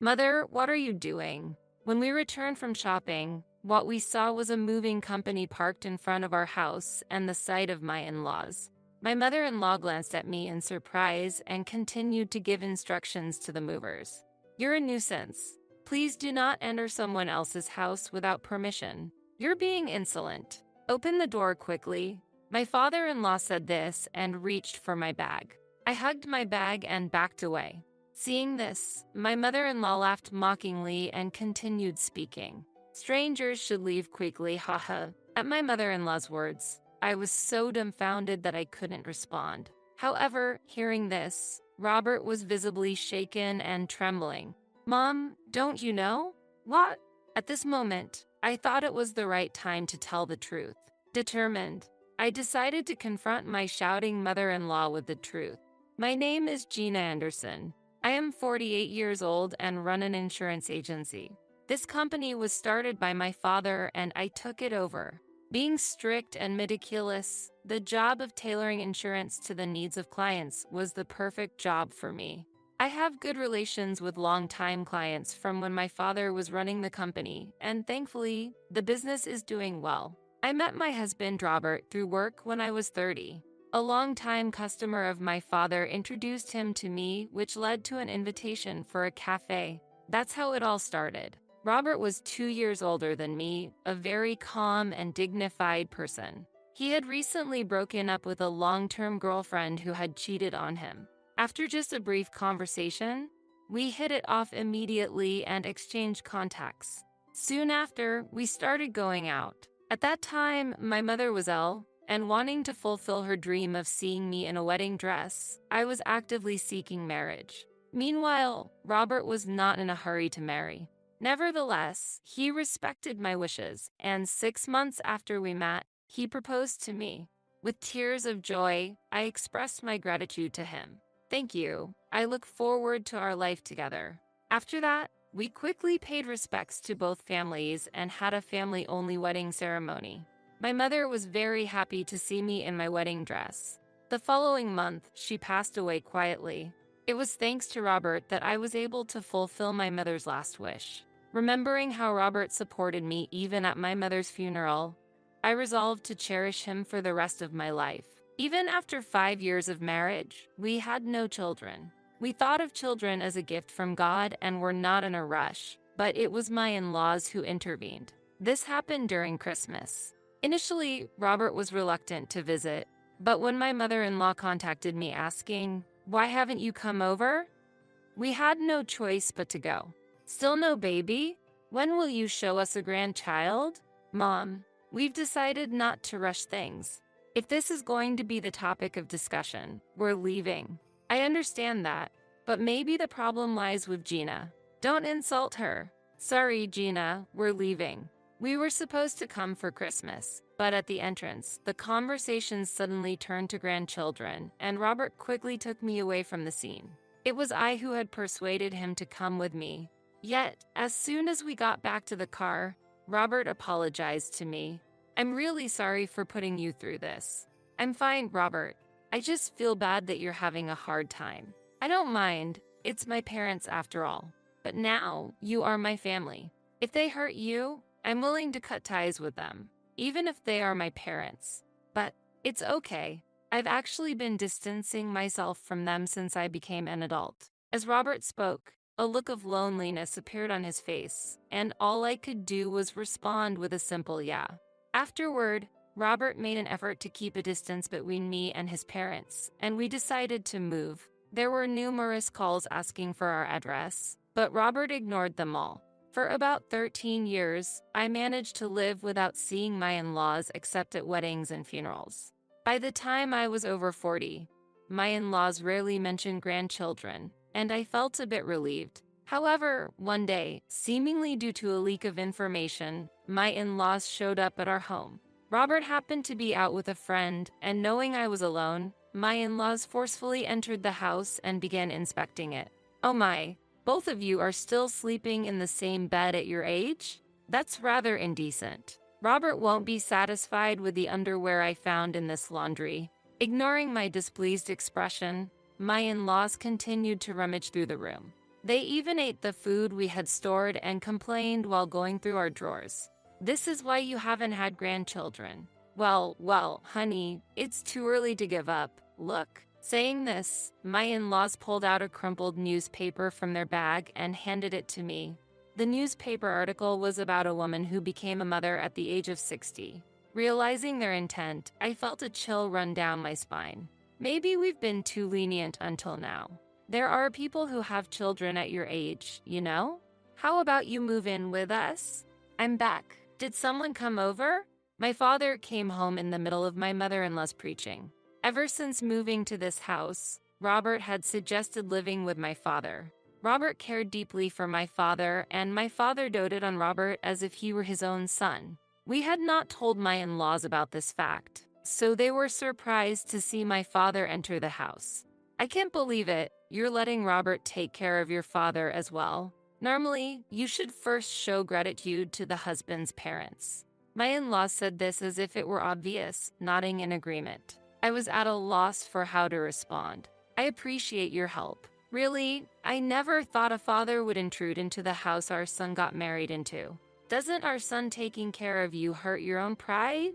Mother, what are you doing? When we returned from shopping, what we saw was a moving company parked in front of our house and the site of my in-laws. My mother-in-law glanced at me in surprise and continued to give instructions to the movers. You're a nuisance. Please do not enter someone else's house without permission. You're being insolent. Open the door quickly. My father-in-law said this and reached for my bag. I hugged my bag and backed away. Seeing this, my mother-in-law laughed mockingly and continued speaking. Strangers should leave quickly, haha. At my mother-in-law's words, I was so dumbfounded that I couldn't respond. However, hearing this, Robert was visibly shaken and trembling. Mom, don't you know? What? At this moment, I thought it was the right time to tell the truth. Determined, I decided to confront my shouting mother-in-law with the truth. My name is Gina Anderson. I am 48 years old and run an insurance agency. This company was started by my father and I took it over. Being strict and meticulous, the job of tailoring insurance to the needs of clients was the perfect job for me. I have good relations with long-time clients from when my father was running the company, and thankfully, the business is doing well. I met my husband Robert through work when I was 30. A long-time customer of my father introduced him to me, which led to an invitation for a cafe. That's how it all started. Robert was 2 years older than me, a very calm and dignified person. He had recently broken up with a long-term girlfriend who had cheated on him. After just a brief conversation, we hit it off immediately and exchanged contacts. Soon after, we started going out. At that time, my mother was ill, and wanting to fulfill her dream of seeing me in a wedding dress, I was actively seeking marriage. Meanwhile, Robert was not in a hurry to marry. Nevertheless, he respected my wishes, and 6 months after we met, he proposed to me. With tears of joy, I expressed my gratitude to him. Thank you. I look forward to our life together. After that, we quickly paid respects to both families and had a family-only wedding ceremony. My mother was very happy to see me in my wedding dress. The following month, she passed away quietly. It was thanks to Robert that I was able to fulfill my mother's last wish. Remembering how Robert supported me even at my mother's funeral, I resolved to cherish him for the rest of my life. Even after 5 years of marriage, we had no children. We thought of children as a gift from God and were not in a rush, but it was my in-laws who intervened. This happened during Christmas. Initially, Robert was reluctant to visit, but when my mother-in-law contacted me asking, "Why haven't you come over?" we had no choice but to go. Still no baby? When will you show us a grandchild? Mom, we've decided not to rush things. If this is going to be the topic of discussion, we're leaving. I understand that, but maybe the problem lies with Gina. Don't insult her. Sorry, Gina, we're leaving. We were supposed to come for Christmas, but at the entrance, the conversation suddenly turned to grandchildren, and Robert quickly took me away from the scene. It was I who had persuaded him to come with me. Yet, as soon as we got back to the car, Robert apologized to me. I'm really sorry for putting you through this. I'm fine, Robert. I just feel bad that you're having a hard time. I don't mind. It's my parents after all. But now, you are my family. If they hurt you, I'm willing to cut ties with them, even if they are my parents. But it's okay. I've actually been distancing myself from them since I became an adult. As Robert spoke, a look of loneliness appeared on his face, and all I could do was respond with a simple yeah. Afterward, Robert made an effort to keep a distance between me and his parents, and we decided to move. There were numerous calls asking for our address, but Robert ignored them all. For about 13 years, I managed to live without seeing my in-laws except at weddings and funerals. By the time I was over 40, my in-laws rarely mentioned grandchildren, and I felt a bit relieved. However, one day, seemingly due to a leak of information, my in-laws showed up at our home. Robert happened to be out with a friend, and knowing I was alone, my in-laws forcefully entered the house and began inspecting it. Oh my! Both of you are still sleeping in the same bed at your age? That's rather indecent. Robert won't be satisfied with the underwear I found in this laundry. Ignoring my displeased expression, my in-laws continued to rummage through the room. They even ate the food we had stored and complained while going through our drawers. This is why you haven't had grandchildren. Well, honey, it's too early to give up. Look. Saying this, my in-laws pulled out a crumpled newspaper from their bag and handed it to me. The newspaper article was about a woman who became a mother at the age of 60. Realizing their intent, I felt a chill run down my spine. Maybe we've been too lenient until now. There are people who have children at your age, you know? How about you move in with us? I'm back. Did someone come over? My father came home in the middle of my mother-in-law's preaching. Ever since moving to this house, Robert had suggested living with my father. Robert cared deeply for my father, and my father doted on Robert as if he were his own son. We had not told my in-laws about this fact, so they were surprised to see my father enter the house. I can't believe it, you're letting Robert take care of your father as well. Normally, you should first show gratitude to the husband's parents. My in-laws said this as if it were obvious, nodding in agreement. I was at a loss for how to respond. I appreciate your help. Really, I never thought a father would intrude into the house our son got married into. Doesn't our son taking care of you hurt your own pride?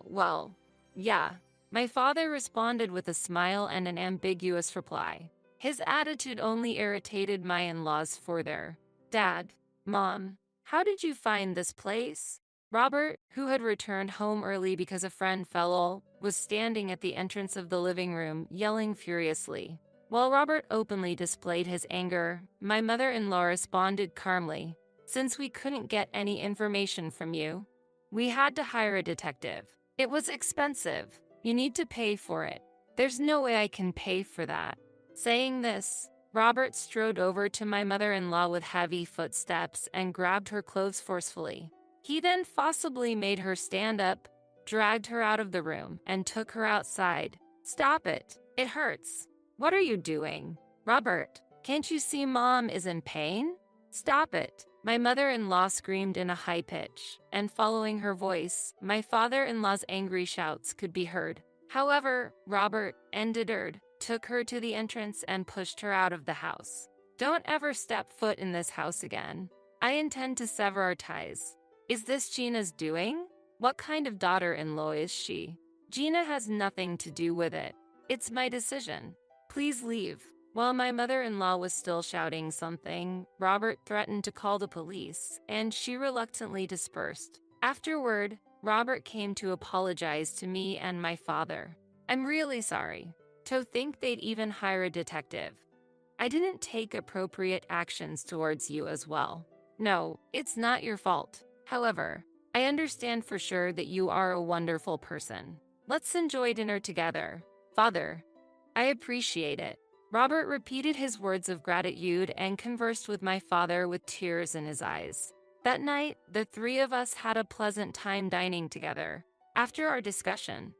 Well, yeah. My father responded with a smile and an ambiguous reply. His attitude only irritated my in-laws further. Dad, Mom, how did you find this place? Robert, who had returned home early because a friend fell ill, was standing at the entrance of the living room, yelling furiously. While Robert openly displayed his anger, my mother-in-law responded calmly. Since we couldn't get any information from you, we had to hire a detective. It was expensive. You need to pay for it. There's no way I can pay for that. Saying this, Robert strode over to my mother-in-law with heavy footsteps and grabbed her clothes forcefully. He then forcibly made her stand up, dragged her out of the room, and took her outside. Stop it. It hurts. What are you doing? Robert, can't you see Mom is in pain? Stop it. My mother-in-law screamed in a high pitch, and following her voice, my father-in-law's angry shouts could be heard. However, Robert, undeterred, took her to the entrance and pushed her out of the house. Don't ever step foot in this house again. I intend to sever our ties. Is this Gina's doing? What kind of daughter-in-law is she? Gina has nothing to do with it. It's my decision. Please leave. While my mother-in-law was still shouting something, Robert threatened to call the police, and she reluctantly dispersed. Afterward, Robert came to apologize to me and my father. I'm really sorry. To think they'd even hire a detective. I didn't take appropriate actions towards you as well. No, it's not your fault. However, I understand for sure that you are a wonderful person. Let's enjoy dinner together. Father, I appreciate it. Robert repeated his words of gratitude and conversed with my father with tears in his eyes. That night, the three of us had a pleasant time dining together. After our discussion,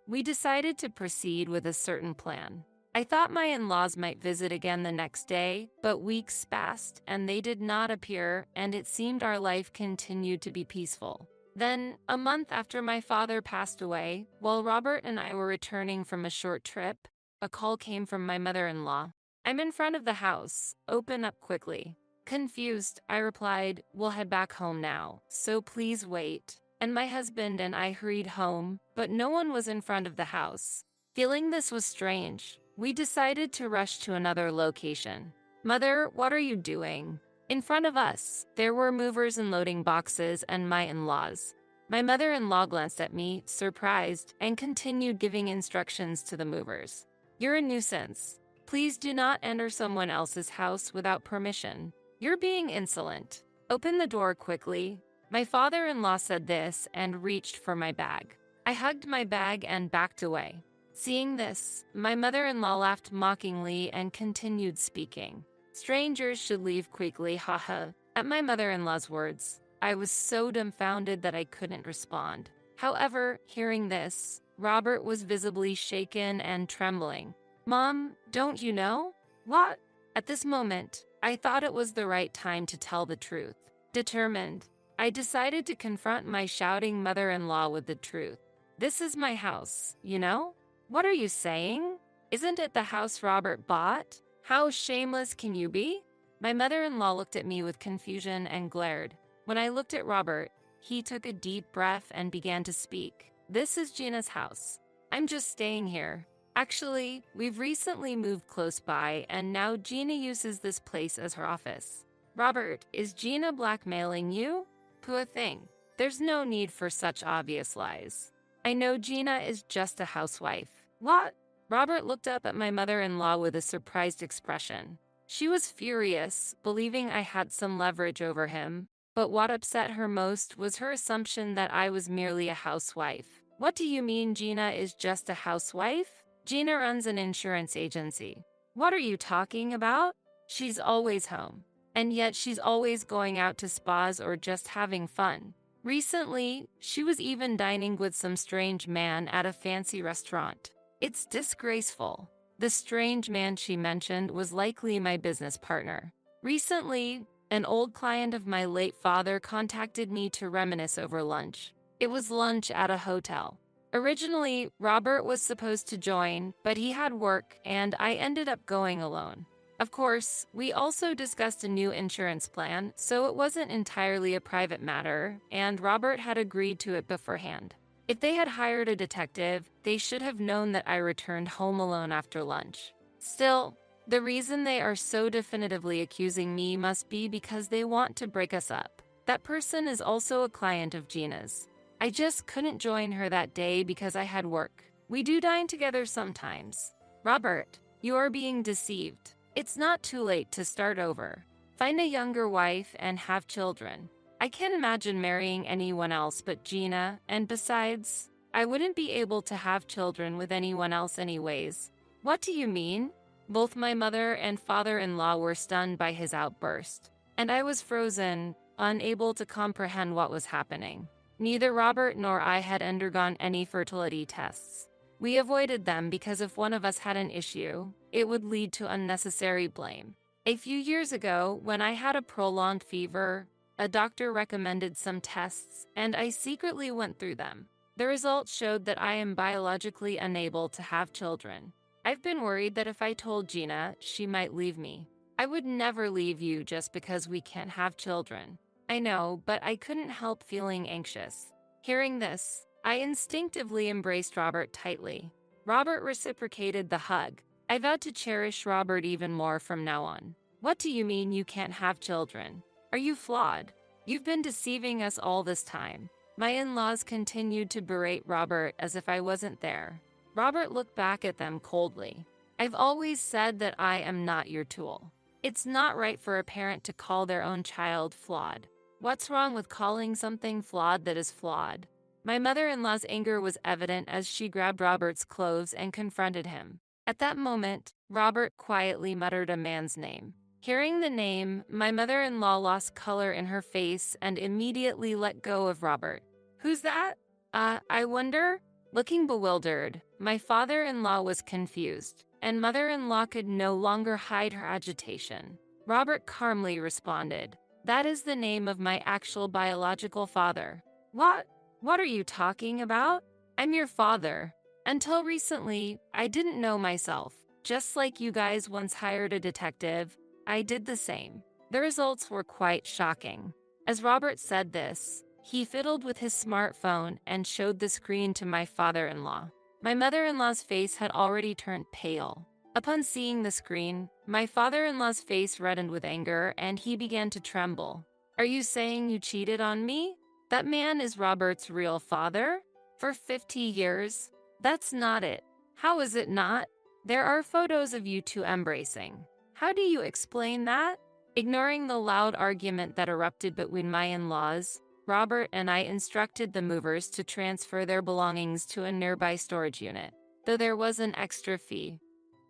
we decided to proceed with a certain plan. I thought my in-laws might visit again the next day, but weeks passed and they did not appear, and it seemed our life continued to be peaceful. Then, a month after my father passed away, while Robert and I were returning from a short trip, a call came from my mother-in-law. I'm in front of the house. Open up quickly. Confused, I replied, we'll head back home now, so please wait. And my husband and I hurried home, but no one was in front of the house. Feeling this was strange, we decided to rush to another location. Mother, what are you doing? In front of us, there were movers unloading boxes and my in-laws. My mother-in-law glanced at me, surprised, and continued giving instructions to the movers. You're a nuisance. Please do not enter someone else's house without permission. You're being insolent. Open the door quickly. My father-in-law said this and reached for my bag. I hugged my bag and backed away. Seeing this, my mother-in-law laughed mockingly and continued speaking. Strangers should leave quickly, haha. At my mother-in-law's words, I was so dumbfounded that I couldn't respond. However, hearing this, Robert was visibly shaken and trembling. Mom, don't you know? What? At this moment, I thought it was the right time to tell the truth. Determined, I decided to confront my shouting mother-in-law with the truth. This is my house, you know? What are you saying? Isn't it the house Robert bought? How shameless can you be? My mother-in-law looked at me with confusion and glared. When I looked at Robert, he took a deep breath and began to speak. This is Gina's house. I'm just staying here. Actually, we've recently moved close by and now Gina uses this place as her office. Robert, is Gina blackmailing you? Poor thing. There's no need for such obvious lies. I know Gina is just a housewife. What? Robert looked up at my mother-in-law with a surprised expression. She was furious, believing I had some leverage over him, but what upset her most was her assumption that I was merely a housewife. What do you mean Gina is just a housewife? Gina runs an insurance agency. What are you talking about? She's always home. And yet she's always going out to spas or just having fun. Recently, she was even dining with some strange man at a fancy restaurant. It's disgraceful. The strange man she mentioned was likely my business partner. Recently, an old client of my late father contacted me to reminisce over lunch. It was lunch at a hotel. Originally, Robert was supposed to join, but he had work and I ended up going alone. Of course, we also discussed a new insurance plan, so it wasn't entirely a private matter, and Robert had agreed to it beforehand. If they had hired a detective, they should have known that I returned home alone after lunch. Still, the reason they are so definitively accusing me must be because they want to break us up. That person is also a client of Gina's. I just couldn't join her that day because I had work. We do dine together sometimes. Robert, you are being deceived. It's not too late to start over. Find a younger wife and have children. I can't imagine marrying anyone else but Gina, and besides, I wouldn't be able to have children with anyone else anyways. What do you mean? Both my mother and father-in-law were stunned by his outburst, and I was frozen, unable to comprehend what was happening. Neither Robert nor I had undergone any fertility tests. We avoided them because if one of us had an issue, it would lead to unnecessary blame. A few years ago, when I had a prolonged fever, a doctor recommended some tests, and I secretly went through them. The results showed that I am biologically unable to have children. I've been worried that if I told Gina, she might leave me. I would never leave you just because we can't have children. I know, but I couldn't help feeling anxious. Hearing this, I instinctively embraced Robert tightly. Robert reciprocated the hug. I vowed to cherish Robert even more from now on. What do you mean you can't have children? Are you flawed? You've been deceiving us all this time. My in-laws continued to berate Robert as if I wasn't there. Robert looked back at them coldly. I've always said that I am not your tool. It's not right for a parent to call their own child flawed. What's wrong with calling something flawed that is flawed? My mother-in-law's anger was evident as she grabbed Robert's clothes and confronted him. At that moment, Robert quietly muttered a man's name. Hearing the name, my mother-in-law lost color in her face and immediately let go of Robert. Who's that? I wonder? Looking bewildered, my father-in-law was confused, and mother-in-law could no longer hide her agitation. Robert calmly responded, "That is the name of my actual biological father." What? What are you talking about? I'm your father. Until recently, I didn't know myself. Just like you guys once hired a detective, I did the same. The results were quite shocking. As Robert said this, he fiddled with his smartphone and showed the screen to my father-in-law. My mother-in-law's face had already turned pale. Upon seeing the screen, my father-in-law's face reddened with anger and he began to tremble. Are you saying you cheated on me? That man is Robert's real father? For 50 years? That's not it. How is it not? There are photos of you two embracing. How do you explain that? Ignoring the loud argument that erupted between my in-laws, Robert and I instructed the movers to transfer their belongings to a nearby storage unit, though there was an extra fee.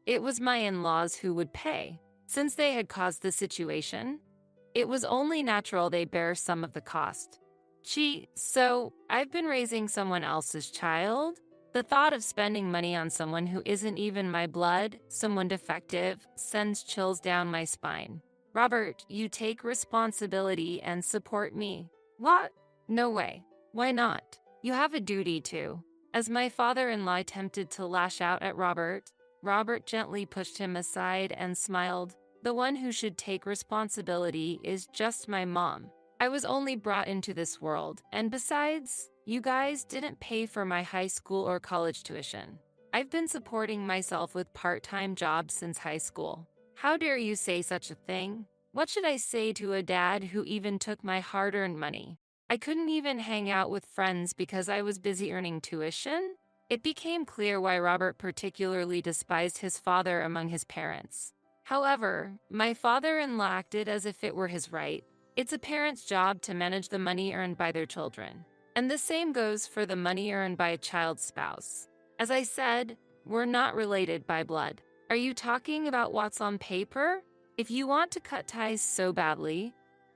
It was my in-laws who would pay. Since they had caused the situation, it was only natural they bear some of the cost. Gee, so I've been raising someone else's child? The thought of spending money on someone who isn't even my blood, someone defective, sends chills down my spine. Robert, you take responsibility and support me. What? No way. Why not? You have a duty to. As my father-in-law attempted to lash out at Robert, Robert gently pushed him aside and smiled. The one who should take responsibility is just my mom. I was only brought into this world, and besides, you guys didn't pay for my high school or college tuition. I've been supporting myself with part-time jobs since high school. How dare you say such a thing? What should I say to a dad who even took my hard-earned money? I couldn't even hang out with friends because I was busy earning tuition? It became clear why Robert particularly despised his father among his parents. However, my father-in-law acted as if it were his right. It's a parent's job to manage the money earned by their children. And the same goes for the money earned by a child's spouse. As I said, we're not related by blood. Are you talking about what's on paper? If you want to cut ties so badly,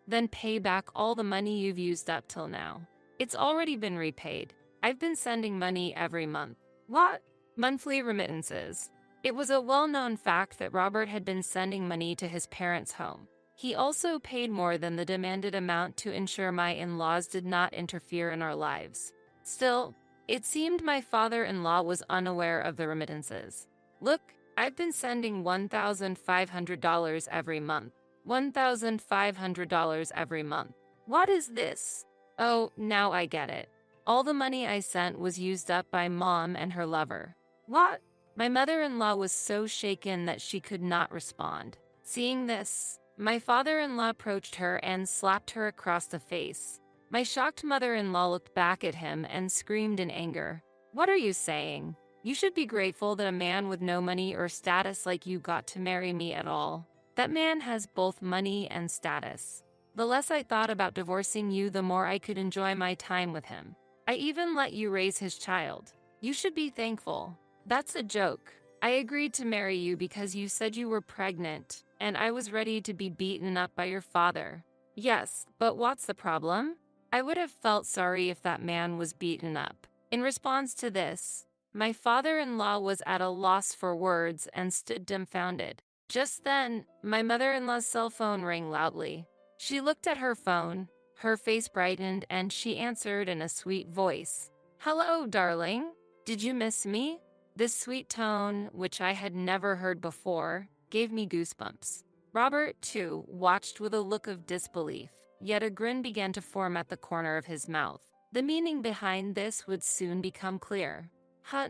then pay back all the money you've used up till now. It's already been repaid. I've been sending money every month. What? Monthly remittances. It was a well-known fact that Robert had been sending money to his parents' home. He also paid more than the demanded amount to ensure my in-laws did not interfere in our lives. Still, it seemed my father-in-law was unaware of the remittances. Look, I've been sending $1,500 every month. $1,500 every month. What is this? Oh, now I get it. All the money I sent was used up by Mom and her lover. What? My mother-in-law was so shaken that she could not respond. Seeing this, my father-in-law approached her and slapped her across the face. My shocked mother-in-law looked back at him and screamed in anger. What are you saying? You should be grateful that a man with no money or status like you got to marry me at all. That man has both money and status. The less I thought about divorcing you, the more I could enjoy my time with him. I even let you raise his child. You should be thankful. That's a joke. I agreed to marry you because you said you were pregnant, and I was ready to be beaten up by your father. Yes, but what's the problem? I would have felt sorry if that man was beaten up. In response to this, my father-in-law was at a loss for words and stood dumbfounded. Just then, my mother-in-law's cell phone rang loudly. She looked at her phone, her face brightened, and she answered in a sweet voice. Hello, darling. Did you miss me? This sweet tone, which I had never heard before, gave me goosebumps. Robert, too, watched with a look of disbelief, yet a grin began to form at the corner of his mouth. The meaning behind this would soon become clear.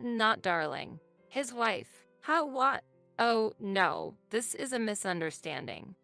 Not darling. His wife. How what? Oh, no, this is a misunderstanding.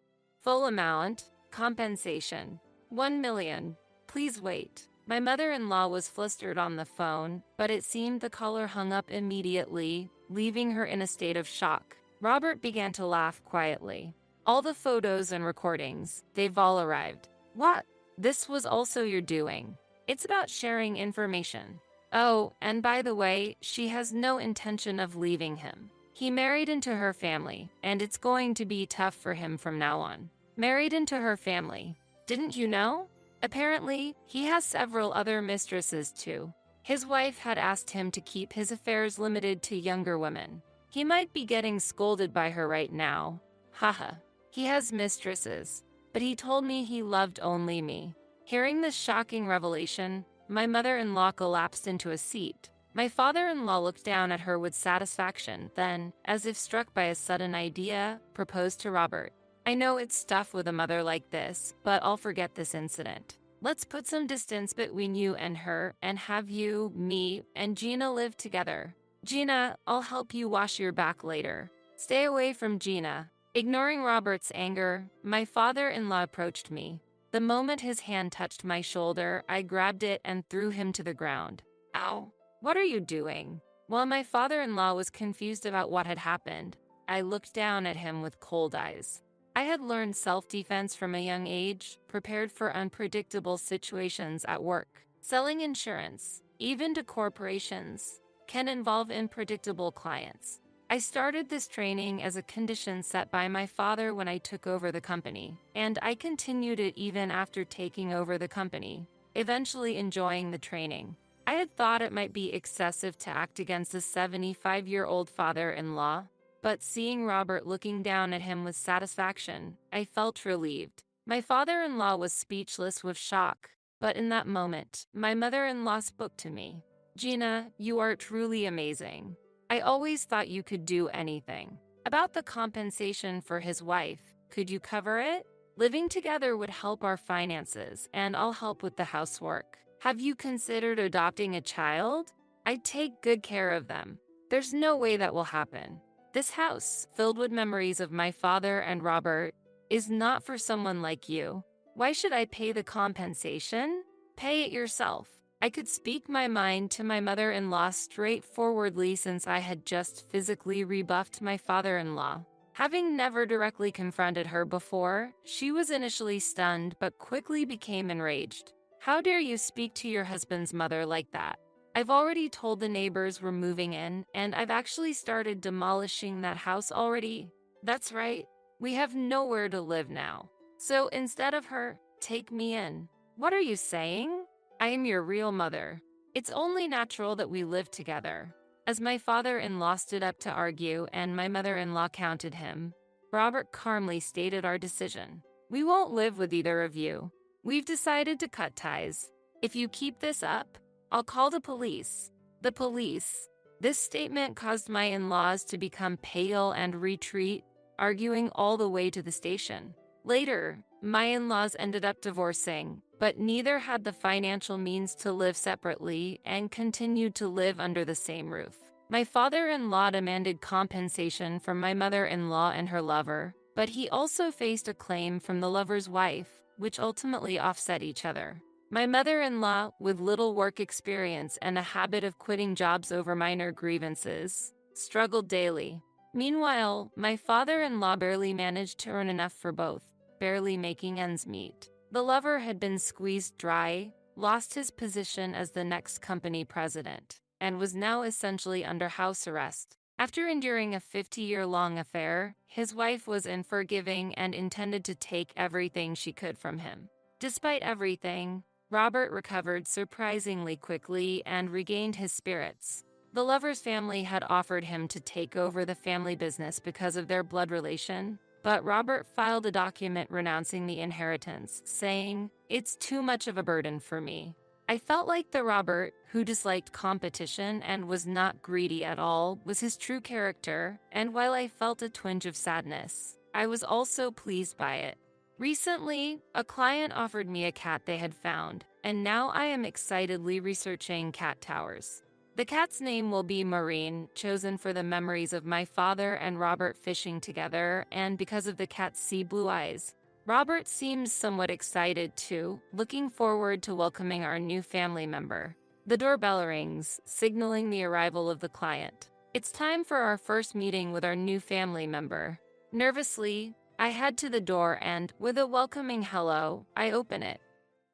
Full amount, compensation. 1 million. Please wait. My mother-in-law was flustered on the phone, but it seemed the caller hung up immediately, leaving her in a state of shock. Robert began to laugh quietly. All the photos and recordings, they've all arrived. What? This was also your doing. It's about sharing information. Oh, and by the way, she has no intention of leaving him. He married into her family, and it's going to be tough for him from now on. Married into her family. Didn't you know? Apparently, he has several other mistresses too. His wife had asked him to keep his affairs limited to younger women. He might be getting scolded by her right now. Haha. He has mistresses, but he told me he loved only me. Hearing this shocking revelation, my mother-in-law collapsed into a seat. My father-in-law looked down at her with satisfaction, then, as if struck by a sudden idea, proposed to Robert. I know it's tough with a mother like this, but I'll forget this incident. Let's put some distance between you and her and have you, me, and Gina live together. Gina, I'll help you wash your back later. Stay away from Gina. Ignoring Robert's anger, my father-in-law approached me. The moment his hand touched my shoulder, I grabbed it and threw him to the ground. Ow! What are you doing? While my father-in-law was confused about what had happened, I looked down at him with cold eyes. I had learned self-defense from a young age, prepared for unpredictable situations at work. Selling insurance, even to corporations, can involve unpredictable clients. I started this training as a condition set by my father when I took over the company, and I continued it even after taking over the company, eventually enjoying the training. I had thought it might be excessive to act against a 75-year-old father-in-law, but seeing Robert looking down at him with satisfaction, I felt relieved. My father-in-law was speechless with shock, but in that moment, my mother-in-law spoke to me. Gina, you are truly amazing. I always thought you could do anything. About the compensation for his wife, Could you cover it? Living together would help our finances, and I'll help with the housework. Have you considered adopting a child? I'd take good care of them. There's no way that will happen. This house, filled with memories of my father and Robert, is not for someone like you. Why should I pay the compensation? Pay it yourself. I could speak my mind to my mother-in-law straightforwardly since I had just physically rebuffed my father-in-law. Having never directly confronted her before, she was initially stunned but quickly became enraged. How dare you speak to your husband's mother like that? I've already told the neighbors we're moving in, and I've actually started demolishing that house already. That's right, we have nowhere to live now. So instead of her, take me in. What are you saying? I am your real mother. It's only natural that we live together. As my father-in-law stood up to argue and my mother-in-law counted him, Robert calmly stated our decision. We won't live with either of you. We've decided to cut ties. If you keep this up, I'll call the police. The police. This statement caused my in-laws to become pale and retreat, arguing all the way to the station. Later, my in-laws ended up divorcing, but neither had the financial means to live separately and continued to live under the same roof. My father-in-law demanded compensation from my mother-in-law and her lover, but he also faced a claim from the lover's wife, which ultimately offset each other. My mother-in-law, with little work experience and a habit of quitting jobs over minor grievances, struggled daily. Meanwhile, my father-in-law barely managed to earn enough for both, barely making ends meet. The lover had been squeezed dry, lost his position as the next company president, and was now essentially under house arrest. After enduring a 50-year-long affair, his wife was unforgiving and intended to take everything she could from him. Despite everything, Robert recovered surprisingly quickly and regained his spirits. The lover's family had offered him to take over the family business because of their blood relation, but Robert filed a document renouncing the inheritance, saying, "It's too much of a burden for me." I felt like the Robert, who disliked competition and was not greedy at all, was his true character, and while I felt a twinge of sadness, I was also pleased by it. Recently, a client offered me a cat they had found, and now I am excitedly researching cat towers. The cat's name will be Maureen, chosen for the memories of my father and Robert fishing together, and because of the cat's sea blue eyes. Robert seems somewhat excited too, looking forward to welcoming our new family member. The doorbell rings, signaling the arrival of the client. It's time for our first meeting with our new family member. Nervously, I head to the door and, with a welcoming hello, I open it.